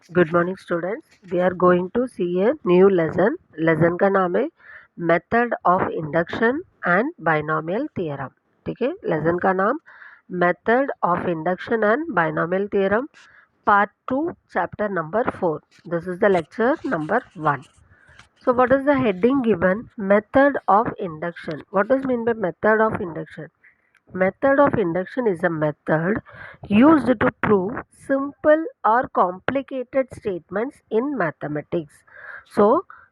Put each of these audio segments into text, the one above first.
Good morning students, we are going to see a new lesson. Lesson का नाम है method of induction and binomial theorem. ठीक है, lesson का नाम method of induction and binomial theorem, part 2, chapter number 4. This is the lecture number 1. So what is the heading given? Method of induction. What does mean by method of induction? Method of induction is a method used to prove simple or complicated statements in mathematics. So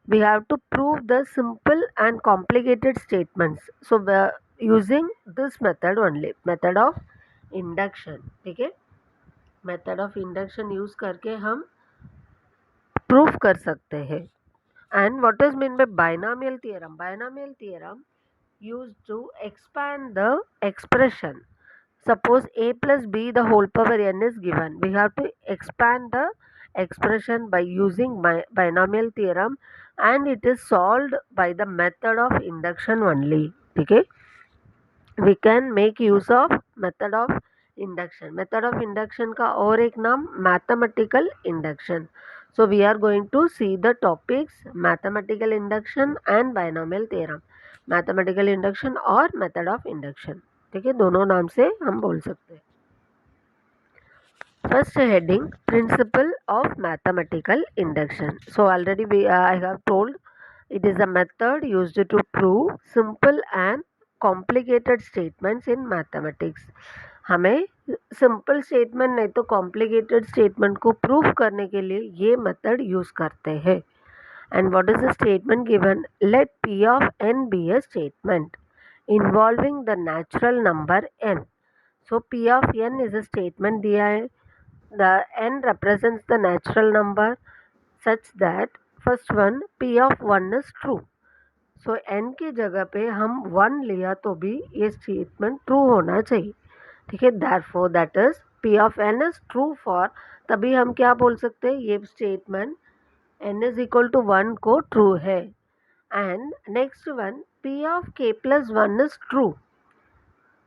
we have to prove the simple and complicated statements. So we are using this method only, method of induction. ठीक है, method of induction use करके हम prove कर सकते हैं. And what is meant by binomial theorem? Binomial theorem used to expand the expression. Suppose a plus b the whole power n is given. We have to expand the expression by using binomial theorem, and it is solved by the method of induction only. Okay, we can make use of method of induction. Method of induction का और एक नाम mathematical induction. So we are going to see the topics mathematical induction and binomial theorem. Mathematical induction और method of induction. ठीक है, दोनों नाम से हम बोल सकते हैं. First heading, principle of mathematical induction. So already I have told it is a method used to prove simple and complicated statements in mathematics. हमें सिंपल स्टेटमेंट नहीं तो कॉम्प्लिकेटेड स्टेटमेंट को प्रूव करने के लिए ये मेथड यूज करते हैं. And what is the statement given? Let P of n be a statement involving the natural number n. So P of n is a statement दिया है. The n represents the natural number such that first one P of 1 is true. So n की जगह पे हम 1 लिया तो भी ये स्टेटमेंट ट्रू होना चाहिए. ठीक है, therefore that is P of n is true for, तभी हम क्या बोल सकते हैं, ये statement n is equal to 1 को ट्रू है. And next one P of k plus 1 is true.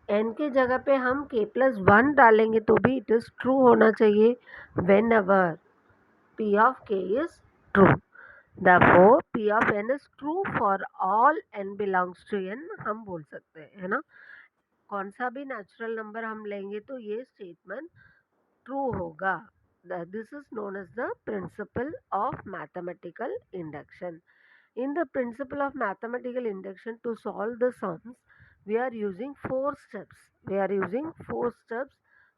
n के जगह पे हम k plus 1 डालेंगे तो भी इट इज ट्रू होना चाहिए whenever P of k is true. Therefore P of n is true for all n belongs to n हम बोल सकते हैं, है ना. कौन सा भी नेचुरल नंबर हम लेंगे तो ये स्टेटमेंट ट्रू होगा. This is known as the principle of mathematical induction. In the principle of mathematical induction, to solve the sums, we are using four steps.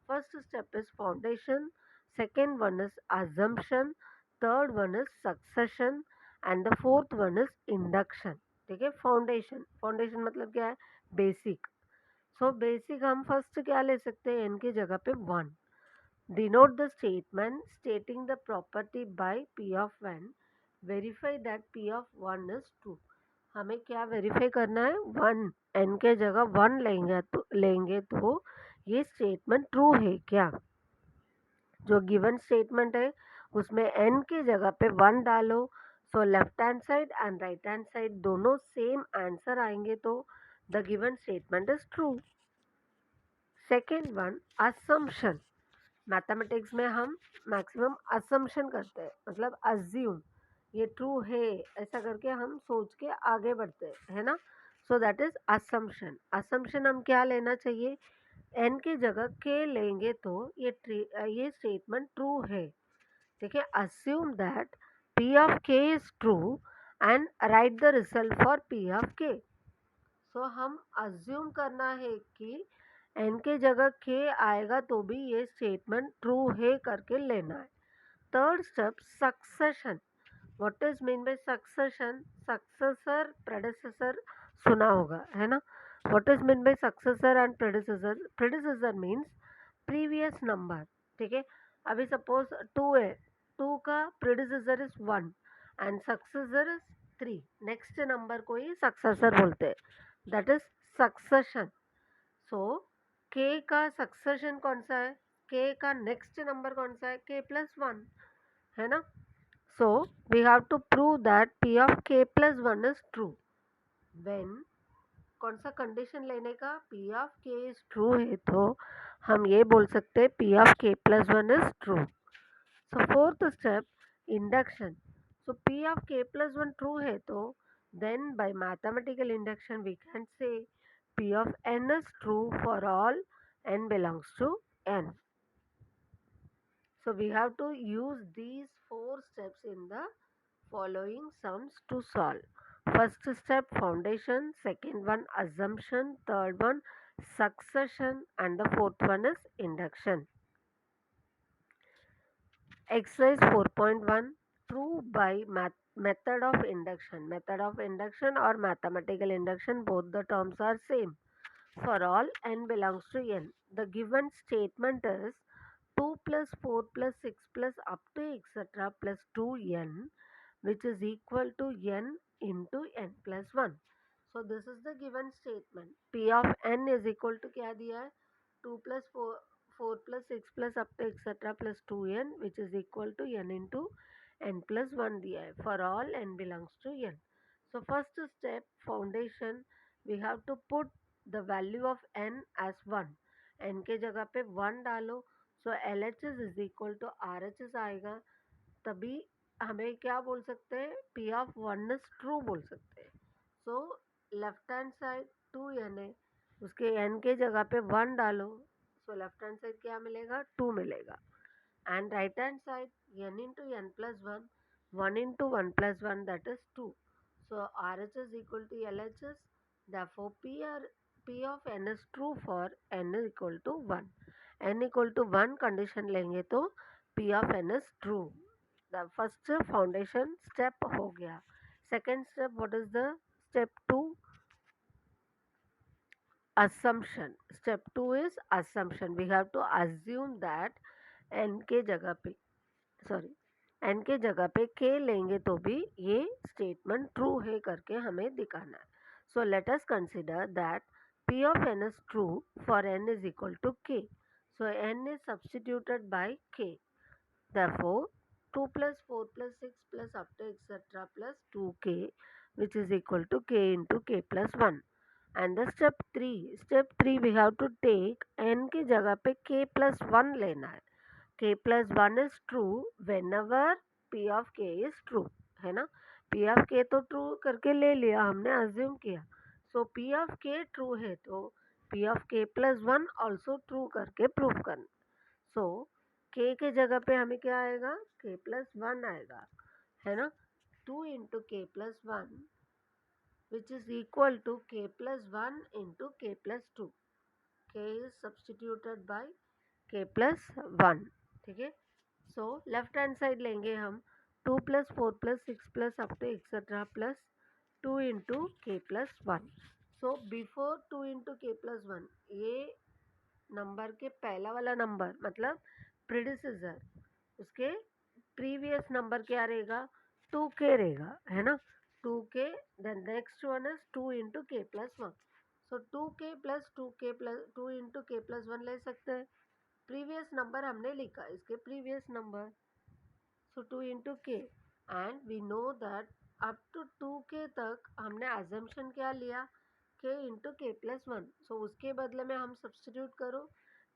First step is foundation, second one is assumption, third one is succession, and the fourth one is induction. ठीक है, foundation मतलब क्या है, basic. So basic हम first क्या ले सकते हैं, n की जगह पे 1. Denote the statement stating the property by P of n. Verify that P of 1 is true. हमें क्या वेरीफाई करना है, 1. n के जगह 1 लेंगे तो ये स्टेटमेंट ट्रू है क्या. जो गिवन स्टेटमेंट है उसमें n की जगह पे 1 डालो. सो left hand side and right hand side दोनों सेम आंसर आएंगे तो the given statement is true. Second one, assumption. Mathematics में हम मैक्सिमम असम्पशन करते हैं, मतलब अज्यूम ये ट्रू है ऐसा करके हम सोच के आगे बढ़ते हैं, है ना. So that is assumption. Assumption हम क्या लेना चाहिए, एन की जगह के लेंगे तो ये स्टेटमेंट ट्रू है. ठीक है, assume that P of K is true and right the result for P of के. सो हम अज्यूम करना है कि एन के जगह के आएगा तो भी ये स्टेटमेंट ट्रू है करके लेना है. Third step, succession. What is mean by succession, successor प्रेडेसेसर सुना होगा, है ना. What is mean by successor and प्रेडेसेसर. प्रेडेसेसर means previous number. ठीक है, अभी सपोज 2 है, 2 का प्रेडेसेसर is 1 and successor is 3. Next number को ही सक्सेसर बोलते हैं, दैट इज सक्सेशन. सो के का सक्सेशन कौन सा है, के का नेक्स्ट नंबर कौन सा है, के प्लस 1, है ना. So we have to prove that P of K plus 1 is true. When कौन सा कंडीशन लेने का, P of K is true है तो हम ये बोल सकते हैं P of K plus 1 is true. So fourth step, induction. So P of k plus 1 true है तो then by mathematical induction we can say P of n is true for all n belongs to n. So we have to use these four steps in the following sums to solve. First step foundation, second one assumption, third one succession, and the fourth one is induction. Exercise 4.1, prove by method of induction. Method of induction or mathematical induction, both the terms are same. For all n belongs to n, the given statement is 2 plus 4 plus 6 plus up to etc plus 2n, which is equal to n into n plus 1. So this is the given statement. P of n is equal to क्या दिया है 2 plus 4 plus 6 plus up to etc plus 2n, which is equal to n into n plus 1 दिया है for all n belongs to n. So first step foundation, we have to put the value of n as 1. n के जगह पे 1 डालो, so LHS is equal to RHS आएगा, तभी हमें क्या बोल सकते हैं P of 1 is true बोल सकते हैं. सो लेफ्ट हैंड साइड 2n है, उसके n के जगह पे 1 डालो, सो लेफ्ट हैंड साइड क्या मिलेगा 2 मिलेगा. And right hand side n into n plus 1, 1 into 1 plus 1, that is 2. So RHS equal to LHS, therefore P of n is true for n is equal to 1. n equal to 1 condition लेंगे तो P of n is true. The first foundation step हो गया. Second step, what is the step 2? Assumption. Step 2 is assumption. We have to assume that n के जगह पे sorry N के जगह पे के लेंगे तो भी ये स्टेटमेंट ट्रू है करके हमें दिखाना है. So let us consider that P of N is true for N is equal to K. So N is substituted by K, therefore 2 plus 4 plus 6 plus up to etc plus 2k, which is equal to k into k plus 1. And the step 3 we have to take n की जगह पे k plus 1 लेना है. k plus 1 is true whenever p of k is true, है ना. p of k तो true करके ले लिया हमने, अज्यूम किया. सो p of k ट्रू है तो p of k plus 1 also true करके प्रूव करना. सो k के जगह पे हमें क्या आएगा k plus 1 आएगा, है ना. 2 into k plus 1, which is equal to k plus 1 into k plus 2. k is substituted by k plus 1. ठीक है. सो लेफ्ट हैंड साइड लेंगे हम 2 plus 4 plus 6 plus up to etcetera plus 2 into के plus 1. So before 2 into के plus 1, ये number के पहला वाला नंबर मतलब प्रीडिसेसर, उसके प्रीवियस नंबर क्या रहेगा 2k रहेगा, है ना. 2k, then next one is 2 into के plus 1. So 2k plus 2k plus 2 into के प्लस 1 ले सकते हैं. प्रीवियस नंबर हमने लिखा, इसके previous number, so 2 into K. And we know that up to 2k तक हमने अजम्पशन क्या लिया k इंटू के प्लस 1. सो उसके बदले में हम सब्सटीट्यूट करो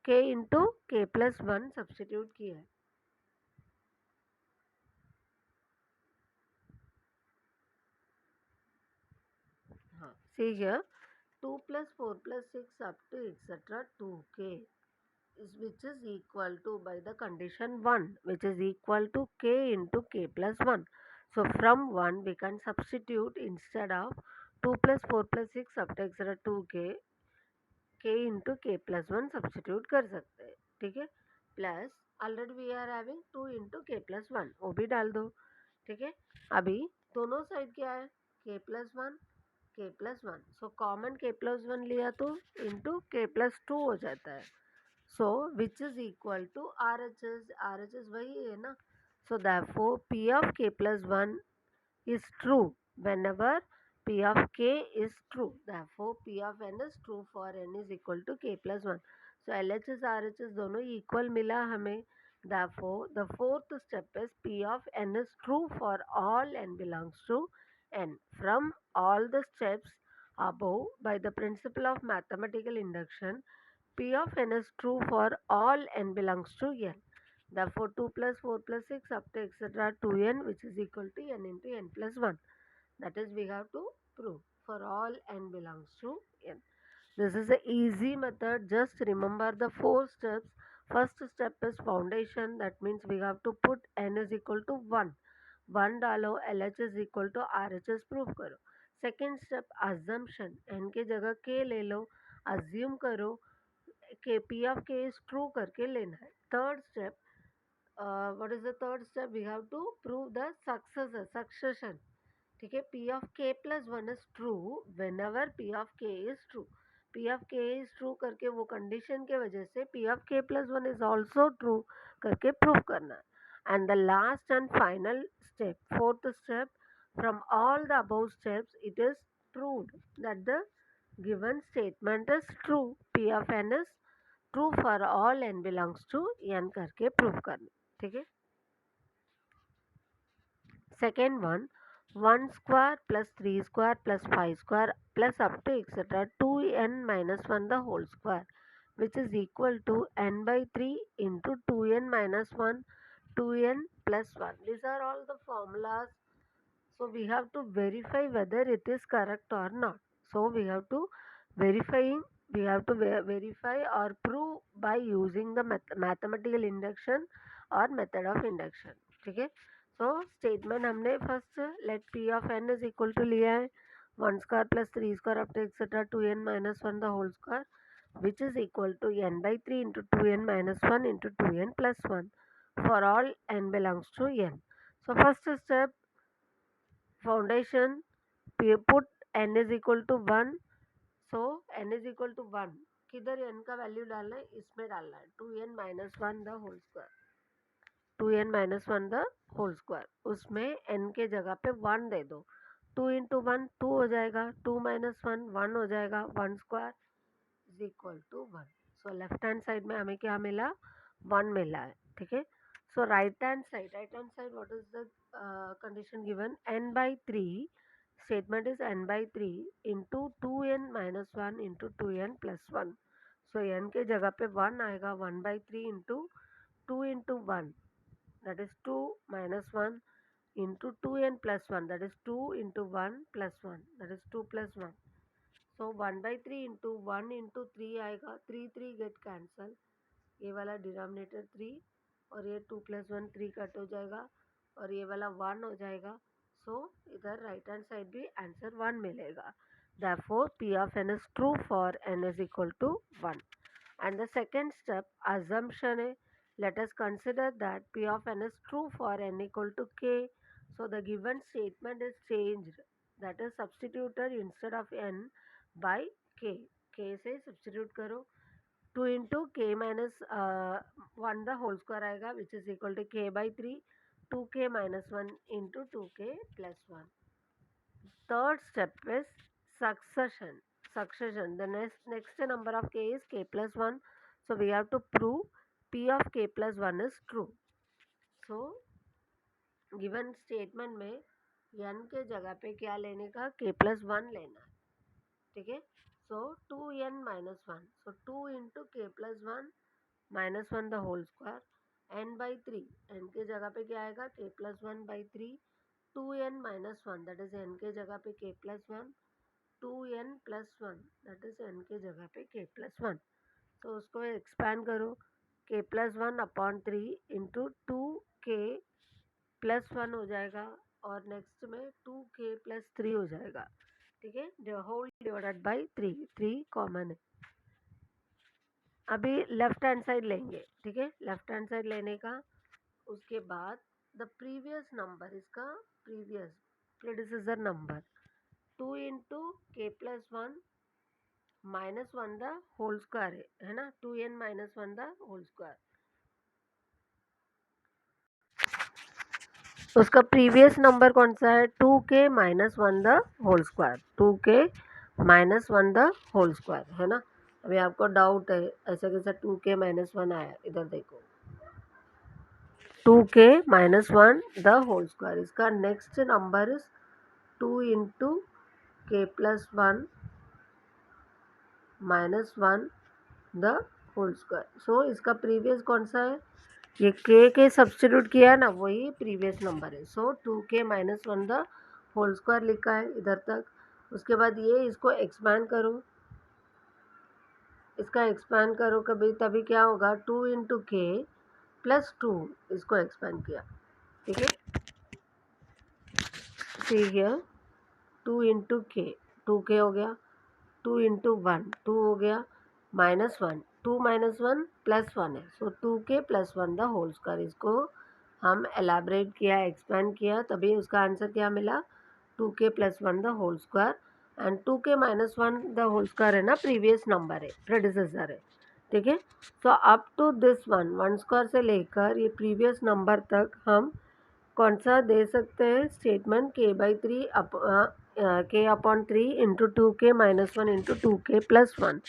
k इंटू के प्लस 1 सब्सटीट्यूट किया है. हाँ, see here 2 plus 4 plus 6 up to etcetera 2k is which is equal to by the condition 1, which is equal to k into k plus 1. So from 1 we can substitute instead of 2 plus 4 plus 6 up to etc 2k, k into k plus 1 substitute कर सकते हैं. ठीक है. Plus already we are having 2 into के plus 1, वो भी डाल दो. ठीक है. अभी दोनों साइड क्या है k plus 1 k plus 1. So common k plus 1 लिया तो इंटू k प्लस 2 हो जाता है. So which is equal to RHS वही है ना. So therefore P of k plus 1 is true whenever P of k is true. Therefore P of n is true for n is equal to k plus 1. So LHS RHS दोनों equal मिला हमें. Therefore the fourth step is P of n is true for all n belongs to n. From all the steps above, by the principle of mathematical induction, P of n is true for all n belongs to n. Therefore 2 plus 4 plus 6 up to etc. 2n, which is equal to n into n plus 1. That is, we have to prove for all n belongs to n. This is an easy method. Just remember the 4 steps. First step is foundation. That means we have to put n is equal to 1. 1 डालो, LH is equal to RHS prove करो. Second step assumption. n के जगह k ले लो, assume करो, P of k is true करके लेना है. Third step, what is the third step? We have to prove the succession. ठीक है, P of k plus 1 is true whenever P of k is true. P of k is true करके वो condition के वजह से P of k plus 1 is also true करके prove करना है. And the last and final step, fourth step, from all the above steps, it is proved that the given statement is true. P of n is true for all n belongs to n करके prove करना. ठीक है. Second one, 1 square plus 3 square plus 5 square plus up to etc. 2n minus 1 the whole square, which is equal to n by 3 into 2n minus 1, 2n plus 1. These are all the formulas. So we have to verify whether it is correct or not. So we have to verify or prove by using the mathematical induction or method of induction. ठीक है. So statement हमने first let P of n is equal to लिया है 1 square plus 3 square up to etc. 2n minus 1 the whole square, which is equal to n by 3 into 2n minus 1 into 2n plus 1 for all n belongs to n. So first step, foundation, put n is equal to 1. So n is equal to 1, किधर n का value डालना है, इसमें डालना है 2n minus 1 the whole square, 2n minus 1 the whole square. उसमें n के जगह पे 1 दे दो. 2 into 1 2 हो जाएगा, 2 minus 1 1 हो जाएगा, 1 square is equal to 1. So left hand side में हमें क्या मिला, 1 मिला है. ठीक है. So right hand side, what is the condition given? N by 3, statement is n by 3 into 2n minus 1 into 2n plus 1. So n के जगह पे 1 आएगा, 1 by 3 into 2 into 1, that is 2 minus 1 into 2n plus 1, that is 2 into 1 plus 1, that is 2 plus 1. So 1 by 3 into 1 into 3 आएगा, 3 3 get cancel, ये वाला denominator 3 और ये 2 plus 1 3 cut हो जाएगा और ये वाला 1 हो जाएगा. सो इधर राइट हैंड साइड भी आंसर 1 मिलेगा. Therefore P of n is true for n is equal to 1. And the second step, assumption है. Let us consider that P of n is true for n equal to k. So the given statement is changed. That is substituted instead of n by k. K से substitute करो. 2 into k minus 1 the whole square आएगा, which is equal to k by 3. 2k minus 1 into 2k plus 1. Third step is succession. The next number of k is k plus 1. So we have to prove P of k plus 1 is true. So given statement में n के जगह पे क्या लेने का, k plus 1 लेना है. ठीक है. So 2n minus 1. So 2 into k plus 1 minus 1 the whole square, n by 3. n के जगह पे क्या आएगा, k plus 1 by 3. 2n minus 1, that is n के जगह पे k plus 1. 2n plus 1, that is n के जगह पे k plus 1. तो उसको एक्सपैंड करो, k plus 1 upon 3 into 2k plus 1 हो जाएगा और नेक्स्ट में 2k plus 3 हो जाएगा. ठीक है. होल डिवाइडेड बाई 3 कॉमन है. अभी लेफ्ट हैंड साइड लेंगे. ठीक है. लेफ्ट हैंड साइड लेने का, उसके बाद द प्रीवियस नंबर, इसका प्रीवियस प्रेडिसेसर नंबर 2 इंटू के plus 1 minus 1 the whole square है ना, 2n minus 1 the whole square. उसका प्रीवियस नंबर कौन सा है, 2k minus 1 the whole square. 2k minus 1 the whole square है ना. अभी आपको डाउट है ऐसा कैसा 2k माइनस 1 आया, इधर देखो 2k minus 1 the whole square. इसका next number is 2 into k plus 1 minus 1 the whole square. So इसका प्रीवियस कौन सा है, ये के सब्स्टिट्यूट किया है ना, वही प्रीवियस नंबर है। So 2k minus 1 the whole square लिखा है इधर तक। उसके बाद ये इसको एक्सपैंड करो, इसका एक्सपैंड करो कभी, तभी क्या होगा 2 इंटू के प्लस 2, इसको एक्सपैंड किया, ठीक है। सी हियर 2 इंटू के, 2k हो गया, 2 इंटू 1 2 हो गया, माइनस 1 2 माइनस 1 प्लस 1 है। So 2k plus 1 the whole square, इसको हम एलैबोरेट किया, एक्सपैंड किया, तभी उसका आंसर क्या मिला 2k plus 1 the whole square. And 2k minus 1 the whole square है ना, प्रीवियस नंबर है, प्रेडिसेसर है, ठीक है। So up to this one square से लेकर ये प्रीवियस नंबर तक हम कौन सा दे सकते हैं statement, k upon 3 into 2k minus 1 into 2k plus 1,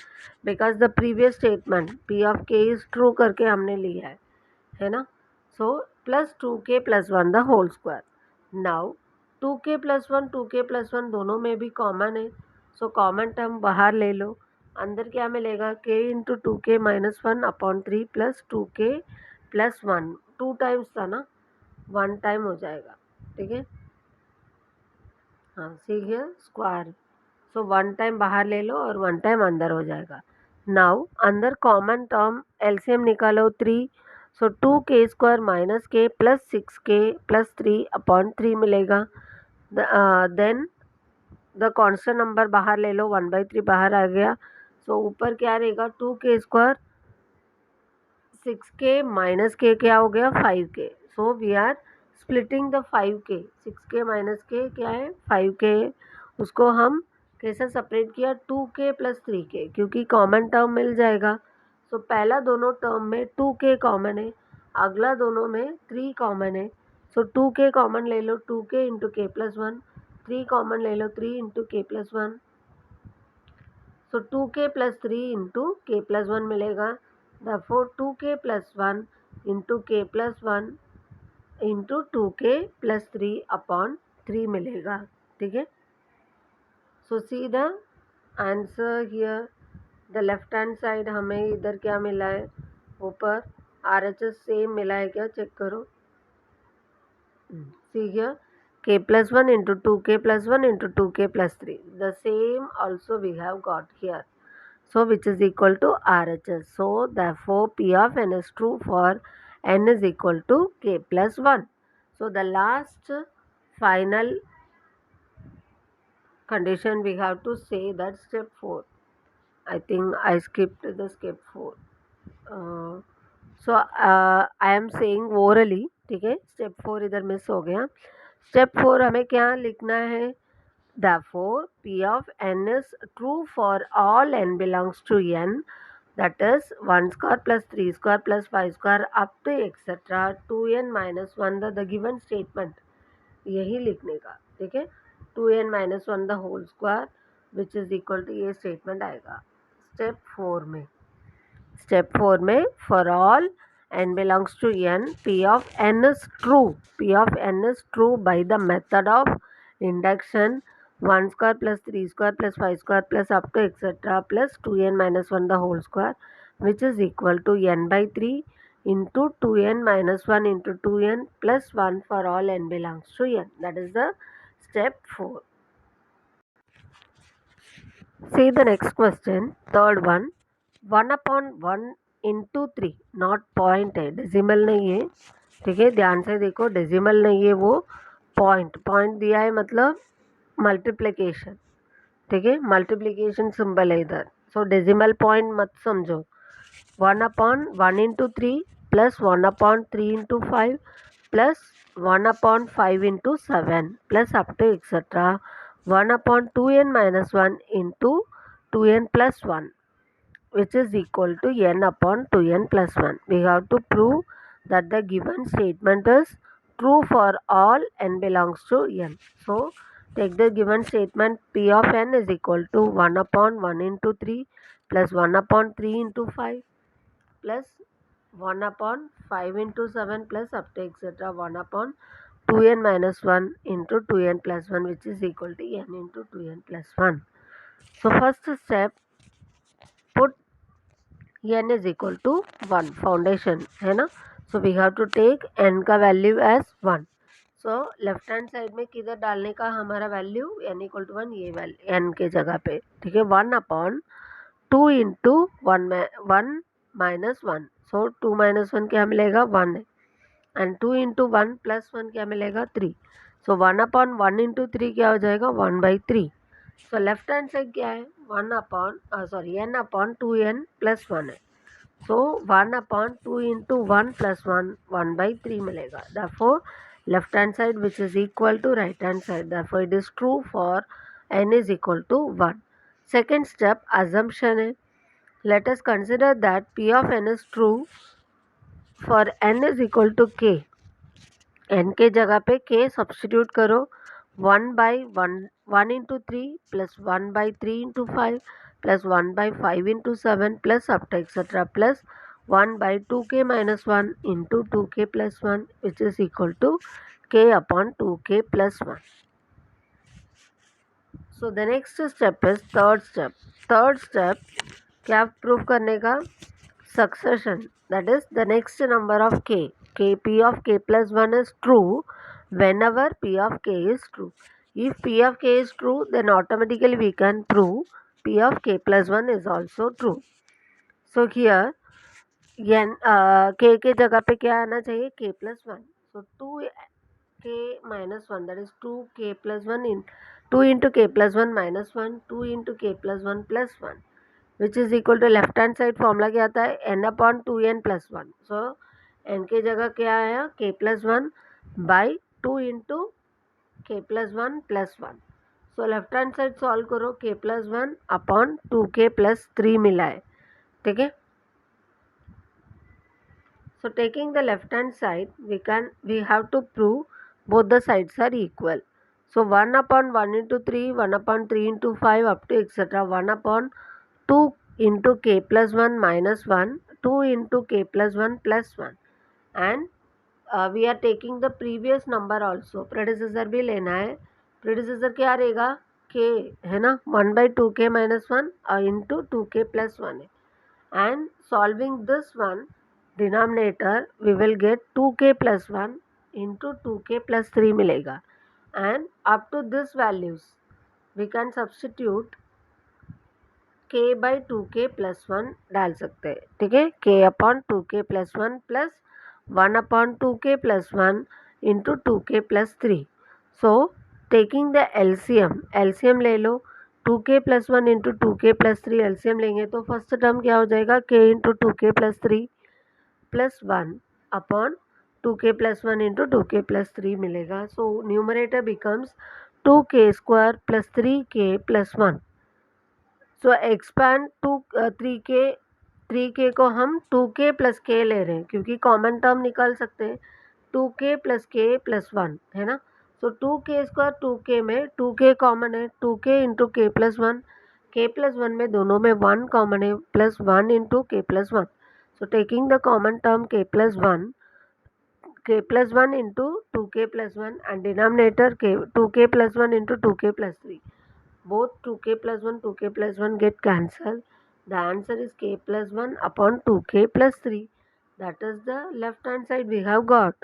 because the previous statement p of k is true करके हमने लिया है ना। So plus 2k plus 1 the whole square. Now 2k plus 1 2k plus 1 दोनों में भी कॉमन है, so common term बाहर ले लो, अंदर क्या मिलेगा k into 2k minus 1 upon 3 plus 2k plus 1, 2 times था ना, 1 टाइम हो जाएगा, ठीक है। हाँ see here square, so 1 time बाहर ले लो और 1 टाइम अंदर हो जाएगा। नाउ अंदर कॉमन टर्म एलसीएम निकालो 3, सो 2k square minus k plus 6k plus 3 upon 3 मिलेगा। देन द कॉन्स्टेंट नंबर बाहर ले लो, 1/3 बाहर आ गया, सो ऊपर क्या रहेगा 2k square 6k minus k क्या हो गया 5k। So we are splitting the 5k, 6k minus k क्या है 5k, उसको हम कैसे सेपरेट किया 2k प्लस 3k, क्योंकि कॉमन टर्म मिल जाएगा। सो पहला दोनों टर्म में 2k कॉमन है, अगला दोनों में 3 कॉमन है। सो 2k कॉमन ले लो, 2k इंटू के प्लस 1, 3 कॉमन ले लो 3 इंटू के plus 1, so 2k plus 3 into के प्लस 1 मिलेगा। therefore 2k प्लस 1 इंटू के plus 1 into 2k plus 3 upon 3 मिलेगा, ठीक है। So see the answer here, the left hand side हमें इधर क्या मिला है, ऊपर RHS सेम मिला है क्या, चेक करो। See here k plus 1 into 2k plus 1 into 2k plus 3, the same also we have got here, so which is equal to RHS. So therefore P of n is true for n is equal to k plus 1. So the last final condition we have to say that step 4. I think I skipped the step 4. I am saying orally, ठीक है। Step 4 इधर miss हो गया। Step 4 हमें क्या लिखना है, therefore P of n is true for all n belongs to n, that is 1 square plus 3 square plus 5 square up to etc 2n minus 1 the given statement, यही लिखने का, ठीक है। 2n minus 1 the whole square which is equal to ये statement आएगा step 4 में। Step 4 में for all n belongs to n, P of n is true, P of n is true by the method of induction, 1 square plus 3 square plus 5 square plus up to etc plus 2n minus 1 the whole square which is equal to n by 3 into 2n minus 1 into 2n plus 1 for all n belongs to n. That is the step 4. See the next question, third one. 1 upon 1 into 3 not point है, decimal नहीं है, ठीक है। ध्यान से देखो, decimal नहीं है वो, पॉइंट दिया है मतलब मल्टीप्लिकेशन, ठीक है। मल्टीप्लिकेशन सिंबल है इधर, सो डेसिमल पॉइंट मत समझो। 1 upon 1 into 3 plus 1 upon 3 into 5 plus 1 upon 5 into 7 plus up to etcetera 1 upon 2n minus 1 into 2n plus 1 which is equal to n upon 2n plus 1. We have to prove that the given statement is true for all n belongs to n. So take the given statement, P of n is equal to 1 upon 1 into 3 plus 1 upon 3 into 5 plus 1 upon 5 into 7 plus up to etc 1 upon 2n minus 1 into 2n plus 1 which is equal to n into 2n plus 1. So first step, put n is equal to 1, foundation है ना। So we have to take n का value as 1. So left hand side में किधर डालने का हमारा value n equal to 1, ये value n के जगह पे, ठीक है. 1/2 इंटू 1 माइनस 1. सो 2 माइनस 1 क्या मिलेगा, 1 है. एंड 2 इंटू 1 प्लस 1 क्या मिलेगा, 3. सो 1/1 इंटू 3 क्या हो जाएगा, 1/3. सो लेफ्ट हैंड साइड क्या है, n/2n प्लस 1 है. सो 1/2 इंटू 1 प्लस 1, 1/3 मिलेगा. therefore left hand side which is equal to right hand side, therefore it is true for n is equal to 1. Second step, assumption है. Let us consider that p of n is true for n is equal to k. n के जगह पे k substitute करो. 1/1 into 3 plus 1/3 into 5 plus 1/5 into 7 plus up to etcetera plus 1/2k minus 1 into 2k plus 1 which is equal to k upon 2k plus 1. So the next step is third step. Third step क्या prove करने का, succession, that is the next number of k p of k plus 1 is true whenever p of k is true. If p of k is true, then automatically we can prove p of k plus 1 is also true. So here n k के जगह पे क्या आना चाहिए, k plus 1. So 2k minus 1, that is 2k plus 1 in 2 into k plus 1 minus 1, 2 into k plus 1 plus 1, which is equal to left hand side formula क्या आता है, n/2n plus 1. सो n के जगह क्या आया, k plus 1 by 2 into k plus 1 plus 1. So left hand side solve करो, k plus 1 upon 2k plus 3 मिला है, ठीक है. So taking the left hand side, we have to prove both the sides are equal. So 1/1 into 3, 1/3 into 5 up to etc. 1/2 into k plus 1 minus 1, 2 into k plus 1 plus 1. And we are taking the previous number also. Predecessor भी लेना है. Predecessor क्या रहेगा, k है ना, 1/2k minus 1 into 2k plus 1 है. And solving this one, denominator we will get 2k plus 1 into 2k plus 3 मिलेगा. And up to this values we can substitute k by 2k plus 1 डाल सकते हैं, ठीक है. k upon 2k plus 1 plus 1 upon 2k plus 1 into 2k plus 3. So taking the LCM ले लो. 2k plus 1 into 2k plus 3 LCM लेंगे तो first term क्या हो जाएगा, k into 2k plus 3 plus 1 upon 2k plus 1 into 2k plus 3 मिलेगा. So numerator becomes 2k square plus 3k plus 1. So expand to 3k को हम 2k plus k ले रहे हैं क्योंकि कॉमन टर्म निकाल सकते हैं. 2k plus k plus 1 है ना. सो 2k स्क्वायर 2k में 2k कॉमन है, 2k into k plus 1, k plus 1 में दोनों में 1 कॉमन है, plus 1 into k plus 1. So taking the common term k plus 1 into 2k plus 1 and denominator 2k plus 1 into 2k plus 3. Both 2k plus 1, 2k plus 1 get cancelled. The answer is k plus 1 upon 2k plus 3. That is the left hand side we have got.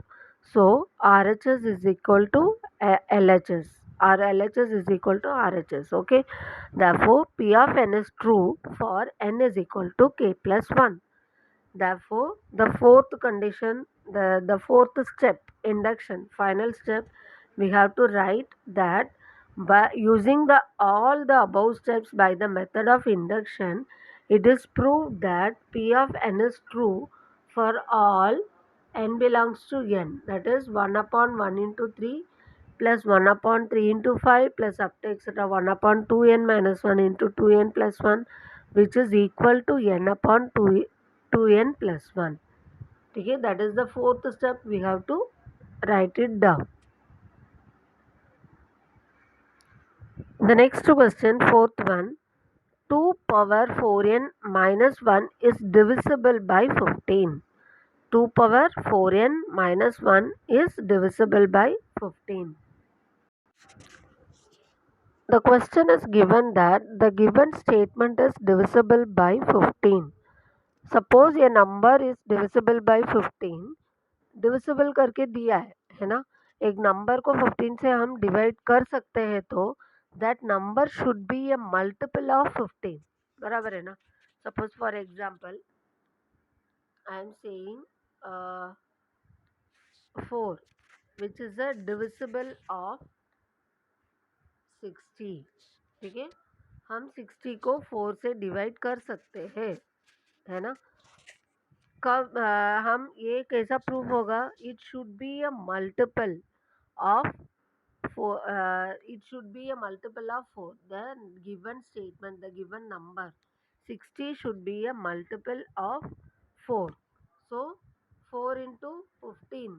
So RHS is equal to LHS. Our LHS is equal to RHS. Okay. Therefore, P of n is true for n is equal to k plus 1. Therefore, the fourth condition, the fourth step, induction, final step, we have to write that by using all the above steps by the method of induction, it is proved that P of n is true for all n belongs to n. That is 1/1 into 3 plus 1/3 into 5 plus up to etc. 1/2n minus 1 into 2n plus 1, which is equal to n upon 2n plus 1. Okay, that is the fourth step, we have to write it down. The next question, fourth one, 2 power 4n minus 1 is divisible by 15. 2 power 4n minus 1 is divisible by 15. The question is given that the given statement is divisible by 15. Suppose a number is divisible by 15, divisible करके दिया है ना, एक number को 15 से हम divide कर सकते हैं तो that number should be A multiple of 15, बराबर है ना। Suppose for example I am saying 4 which is a divisible of 60, ठीक है, हम 60 को 4 से डिवाइड कर सकते हैं, है ना। कब हम ये कैसा प्रूफ होगा, it should be a multiple of 4, it should be a multiple of 4, the given statement, the given number 60 should be a multiple of 4. So 4 into 15,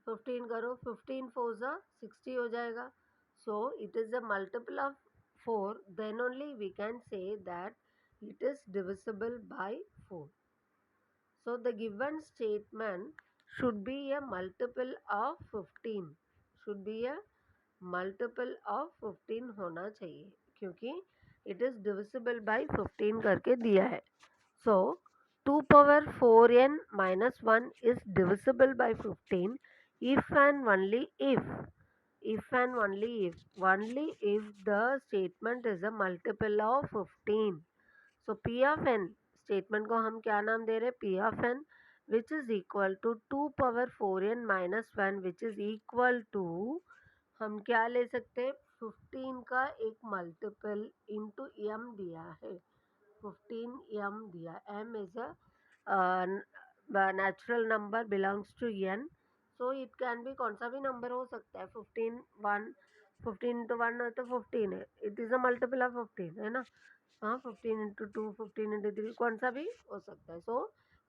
15 करो, 15 4 जा 60 हो जाएगा। So it is a multiple of 4, then only we can say that it is divisible by 4. So the given statement should be a multiple of 15, should be a multiple of 15 होना चाहिए, क्योंकि it is divisible by 15 करके दिया है। सो 2 power 4n minus 1 is divisible by 15 if and only only if the statement is a multiple of 15. So P of N statement को हम क्या नाम दे रहे हैं, P of N which is equal to 2 power 4n minus 1 which is equal to, हम क्या ले सकते हैं, 15 का एक मल्टीपल इंटू एम दिया है, 15 एम दिया, M is a natural number belongs to N, so it can be कौन सा भी नंबर हो सकता है, 15 1, 15 इंटू 1 है तो 15 है, it is a multiple of 15, है ना। हाँ 15 इंटू 2, 15 इंटू 3, कौन सा भी हो सकता है। सो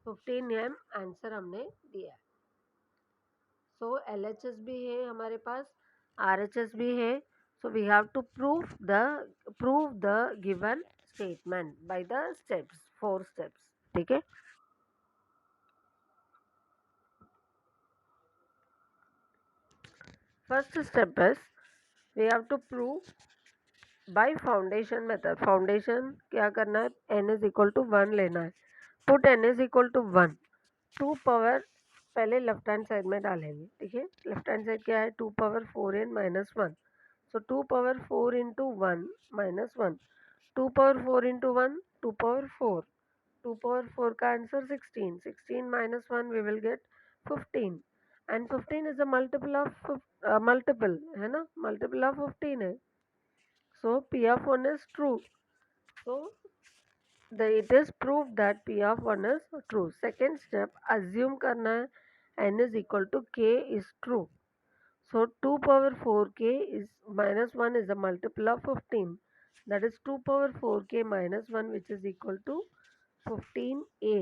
15 एम आंसर हमने दिया है। सो LHS भी है हमारे पास, RHS भी है। So we have to prove the given statement by the steps, 4 steps, ठीक है। First step is we have to prove by foundation method. Foundation क्या करना है, n इज इक्वल टू 1 लेना है, put n is equal to 1, 2 power पहले left hand side में डालेंगे, ठीक है। लेफ्ट हैंड साइड क्या है, 2 power 4n minus 1, so 2 power 4 into 1 minus 1, 2 power 4 into 1 2 power 4, 2 power 4 का answer 16, 16 minus 1 we will get 15, and 15 is a multiple of multiple, है ना, मल्टीपल ऑफ 15 है। So P of 1 is true, so it is proved that P of 1 is true. Second step, assume करना है n is equal to k is true. So 2 power 4k is minus 1 is a multiple of 15. That is 2 power 4k minus 1 which is equal to 15a.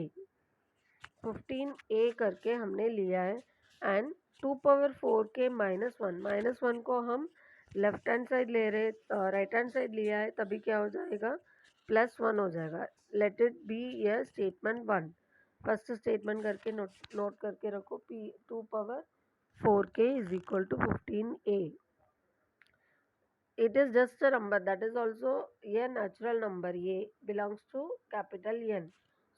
15a करके हमने लिया है, and 2 power 4k minus one को हम left hand side ले रहे, right hand side लिया है, तभी क्या हो जाएगा, +1 हो जाएगा। लेट इट बी ये स्टेटमेंट 1, फर्स्ट स्टेटमेंट करके नोट करके रखो, P 2 power 4k is equal to 15a। it is just a number, that is also a natural number, a belongs to capital N,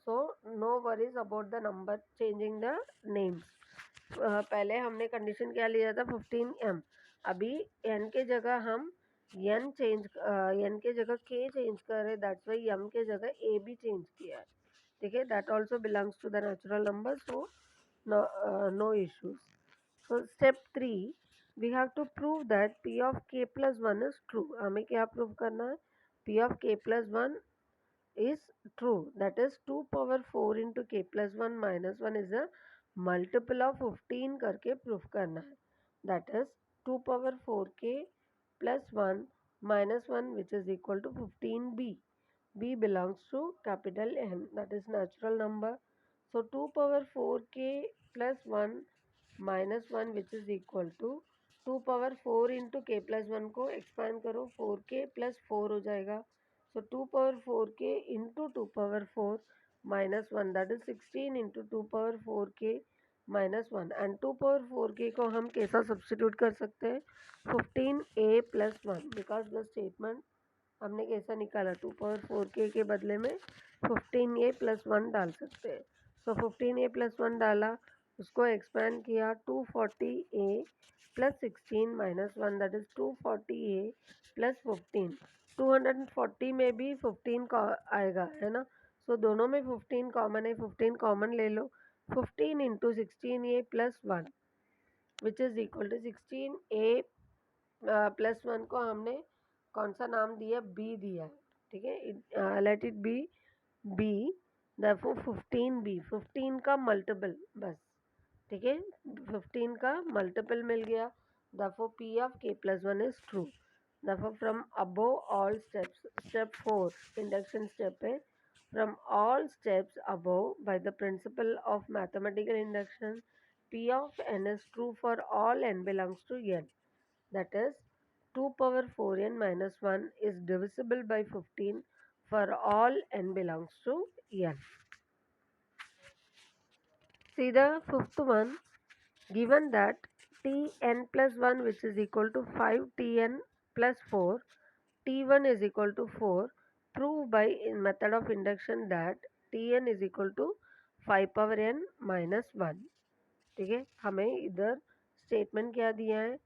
so no worries about the number changing the names. पहले हमने condition क्या लिया था, 15m, अभी n के जगह हम n के जगह k चेंज कर रहे, दैट्स वाई m के जगह a भी चेंज किया है, ठीक है। That also belongs to the natural number, so no issues. So step 3, we have to prove that P of k plus 1 is true. हमें क्या प्रूव करना है, P of k plus 1 is true. That is 2 power 4 into k plus 1 minus 1 is a multiple of 15 करके prove करना है. That is 2 power 4k plus 1 minus 1 which is equal to 15b. B belongs to capital N, that is natural number. So 2 power 4k plus 1 minus 1 which is equal to 2 power 4 into के plus 1 को expand करो, 4k plus 4 हो जाएगा, so 2 power 4k into 2 power 4 minus 1, that is 16 into 2 power 4k minus 1, and 2 power 4k को हम कैसा substitute कर सकते हैं, 15a plus 1, because the statement हमने कैसा निकाला, 2 पावर 4k के बदले में 15a प्लस 1 डाल सकते हैं, सो 15a प्लस 1 डाला, उसको एक्सपैंड किया, 240a plus 16 minus 1 that is 240a plus 15। 240 में भी 15 का आएगा, है ना। सो दोनों में 15 कॉमन है, 15 कॉमन ले लो। 15 into 16a plus 1 which is equal to 16a plus 1 को हमने कौन सा नाम दिया, बी दिया है, ठीक है। Let it be B, therefore 15b, 15 का मल्टीपल बस, ठीक है। 15 का मल्टीपल मिल गया, therefore p of k plus 1 is true। therefore from above all steps, step 4 induction step है, from all steps above by the principle of mathematical induction, p of n is true for all n belongs to n, that is 2 power 4n minus 1 is divisible by 15 for all n belongs to n. See the fifth one, given that tn plus 1 which is equal to 5tn plus 4, t1 is equal to 4, prove by in method of induction that tn is equal to 5 power n minus 1। ठीक है, हमें इधर statement क्या दिया है,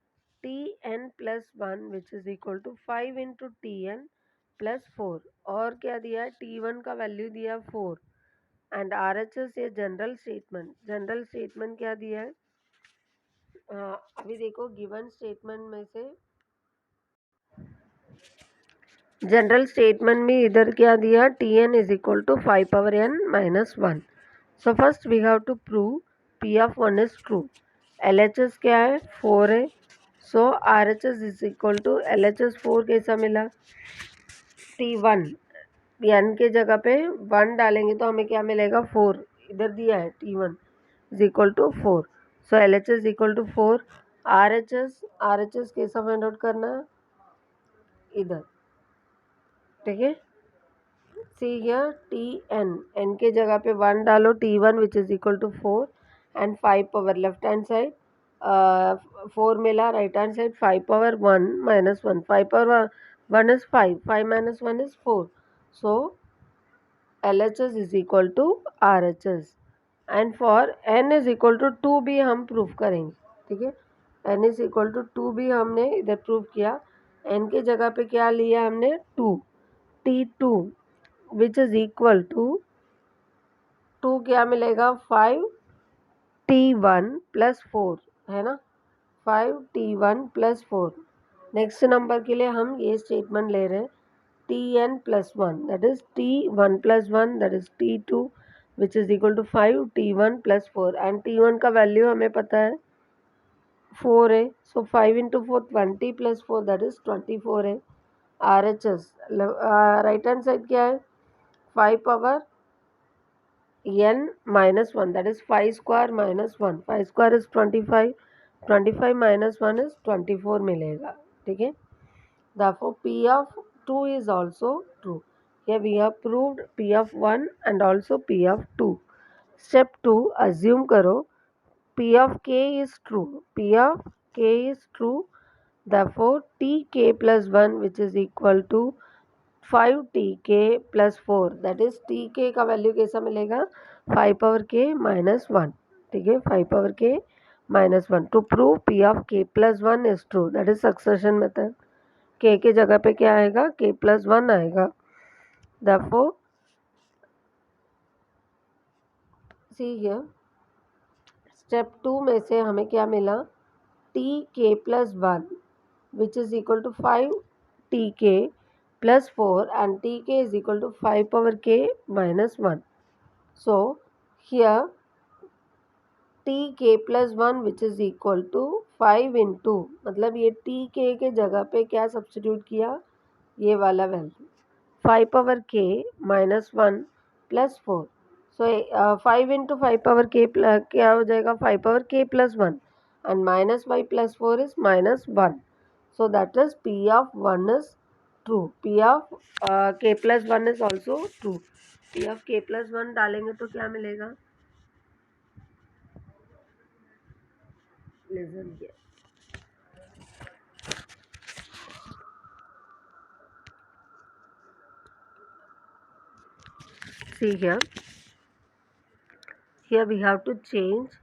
T N plus one which is equal to 5 into T N plus 4, और क्या दिया है, टी वन का वैल्यू दिया 4 एंड आर एच एस ये जनरल स्टेटमेंट, जनरल स्टेटमेंट क्या दिया है, अभी देखो गिवन स्टेटमेंट में से जनरल स्टेटमेंट में इधर क्या दिया, T N is equal to 5 power N minus 1। So first we have to prove P of 1 is true. L H S क्या है, 4 है, so R H S is equal to L H S 4 कैसा मिला, T one, N के जगह पे 1 डालेंगे तो हमें क्या मिलेगा, 4, इधर दिया है T one is equal to 4, so L H S equal to 4। R H S कैसा फाइंड आउट करना है, इधर, ठीक है। See here T N, N के जगह पे 1 डालो, T one which is equal to 4 and 5 power left hand side 4 मिला, right hand side 5 power 1 minus 1, 5 power 1 is 5, 5 minus 1 is 4, so L H S is equal to R H S and for N is equal to 2 भी हम prove करेंगे, ठीक है। N is equal to 2 भी हमने इधर prove किया, N के जगह पे क्या लिया हमने, 2, T two which is equal to 2 क्या मिलेगा, 5 टी वन प्लस 4, है ना, 5 T one plus 4। Next number के लिए हम ये स्टेटमेंट ले रहे हैं, T N plus 1 that is T one plus 1 that is T two which is equal to 5 T one plus 4 and T one का वैल्यू हमें पता है 4 है, so 5 into 4 20 plus 4 that is 24 है। R H S right hand side क्या है, 5 power n minus 1 that is 5 square minus 1, 5 square is 25, 25 minus 1 is 24 मिलेगा, ठीक है। therefore p of 2 is also true। here we have proved p of 1 and also p of 2। step 2 assume करो p of k is true, p of k is true, therefore tk plus 1 which is equal to 5tk plus 4 that is tk का value कैसा मिलेगा, 5 power k minus 1, ठीक है, 5 power k minus 1। To prove p of k plus 1 is true that is succession method, k के जगह पे क्या आएगा, k प्लस 1 आएगा। therefore सी हियर स्टेप 2 में से हमें क्या मिला, tk plus 1 which is equal to 5tk plus 4 and tk is equal to 5 power k minus 1। So here tk plus 1 which is equal to 5 into, मतलब ये tk के जगह पे क्या सब्स्टिट्यूट किया, ये वाला value 5 power k minus 1 plus 4, so 5 into 5 power k क्या हो जाएगा, 5 power k plus 1 and minus 5 plus 4 is minus 1, so that is p of 1 is true, p of k plus 1 is also true। p of k plus 1 डालेंगे तो क्या मिलेगा, listen here, see here here we have to change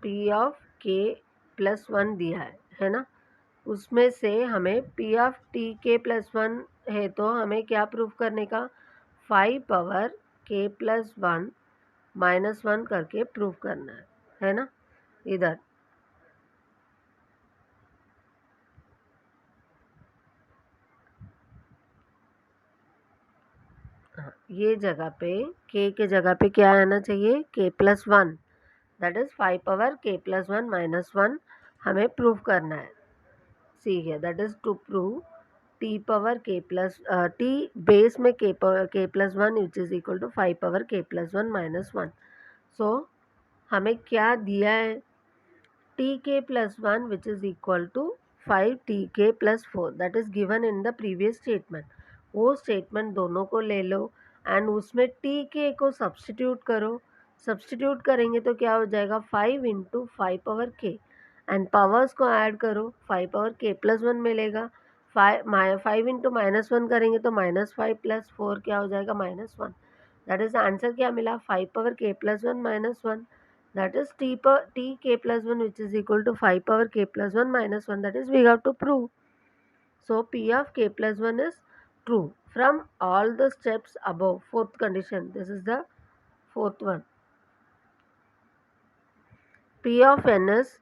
p of k plus one दिया है ना, उसमें से हमें p of t k plus one है तो हमें क्या प्रूव करने का, 5 power k plus one minus one करके प्रूव करना है ना। इधर ये जगह पे k के जगह पे क्या आना चाहिए, k plus one, that is 5 power k plus one minus one हमें प्रूव करना है। सी है that is to prove t power k plus t base में k power k plus one which is equal to 5 power k plus one minus one. So हमें क्या दिया है, tk plus 1 which is equal to 5tk plus 4 that is given in the previous statement। वो statement दोनों को ले लो and उसमें tk को सब्सटीट्यूट करो। सब्सटीट्यूट करेंगे तो क्या हो जाएगा, 5 into 5 power k and powers को ऐड करो, 5 पावर k प्लस वन मिलेगा। 5 इंटू माइनस वन करेंगे तो माइनस 5 प्लस 4 क्या हो जाएगा, minus one. That is answer क्या मिला, 5 power k plus one minus one, that is t k plus 1 which is equal to 5 power k plus 1 minus 1, that is we have to prove. So p of k plus 1 is true from all the steps above. Fourth condition, this is the fourth one. P of n is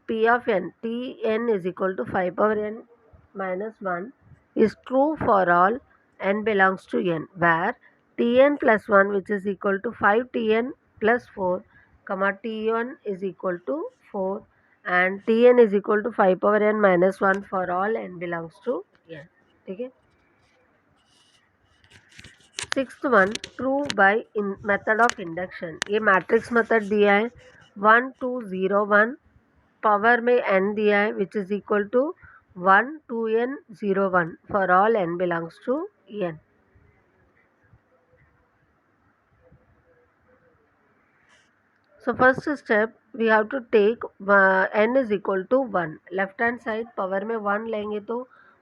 P of n, t n is equal to 5 power n minus 1 is true for all n belongs to n, where tn plus 1 which is equal to 5tn plus 4 comma t1 is equal to 4 and tn is equal to 5 power n minus 1 for all n belongs to n। ठीक है। Sixth one, prove by method of induction. ये matrix method दिया है, 1 2 0 1 power में n दिया है which is equal to 1 2n 0 1 for all n belongs to n। So first step we have to take n is equal to 1, left hand side power में 1 लेंगे तो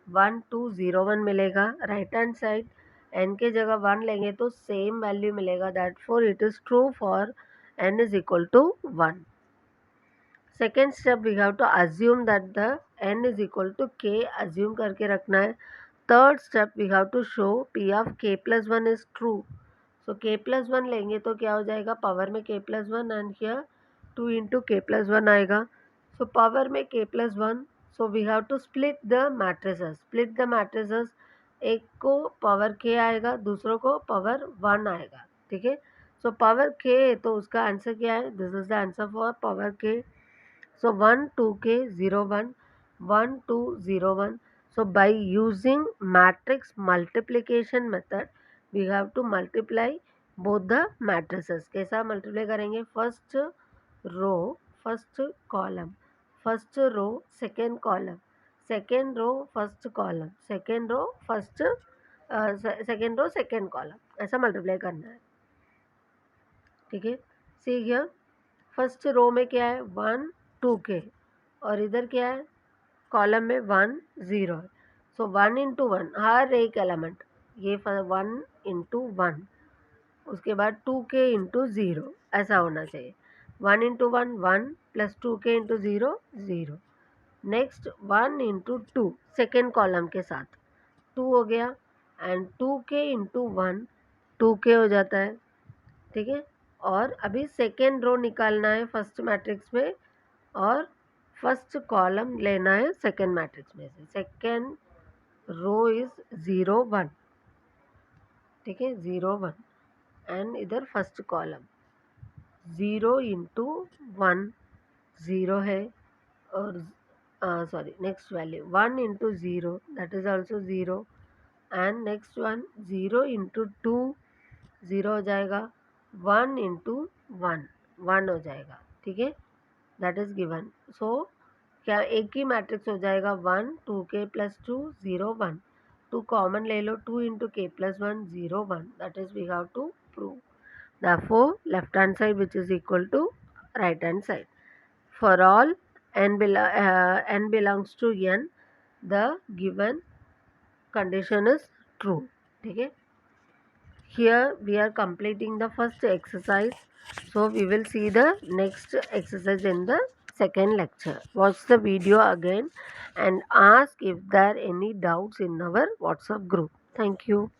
1 2 0 1 मिलेगा, राइट हैंड साइड n के जगह 1 लेंगे तो सेम वैल्यू मिलेगा, that for it is true for n is equal to 1। Second step we have to assume that the n is equal to k, assume करके रखना है। Third step we have to show p of k plus one is true. So k plus one लेंगे तो क्या हो जाएगा, power में k plus one and here 2 into k plus one आएगा। सो पावर में k plus one, so we have to split the matrices. Split the matrices, एक को पावर k आएगा, दूसरों को पावर वन आएगा। ठीक है। सो पावर k तो उसका आंसर क्या है, this is the answer for power k। So 1 2k 0 1 1 2 0 1. So by using matrix multiplication method we have to multiply both the matrices। कैसा मल्टीप्लाई करेंगे, first row first column, first row second column, second row first column, second row first second row second column, ऐसा multiply करना है। ठीक है। See here first row में क्या है, 1 2k और इधर क्या है, कॉलम में 1 0 है। सो 1 इंटू वन, हर एक एलिमेंट, ये 1 इंटू वन, उसके बाद 2k इंटू ज़ीरो, ऐसा होना चाहिए। 1 into one 1 plus 2k into zero 0। Next 1 into two second column के साथ 2 हो गया and 2k into one 2k हो जाता है। ठीक है। और अभी सेकेंड रो निकालना है फर्स्ट मैट्रिक्स में और फर्स्ट कॉलम लेना है सेकेंड मैट्रिक्स में से। Second row is 0 1। ठीक है, 0 1 एंड इधर फर्स्ट कॉलम 0 इंटू वन 0 है और sorry next value 1 into zero that is also 0 and next one 0 into two 0 हो जाएगा, 1 इंटू वन 1 हो जाएगा। ठीक है, दैट इज गिवन। सो क्या एक ही मैट्रिक्स हो जाएगा, 1 2k प्लस 2 0 1, 2 कॉमन ले लो, 2 into k plus 1 0 1, that is we have to prove. therefore left hand side which is equal to right hand side for all n belongs to n, the given condition is true। ठीक है। here we are completing the first exercise, so we will see the next exercise in the second lecture. Watch the video again and ask if there are any doubts in our WhatsApp group. Thank you.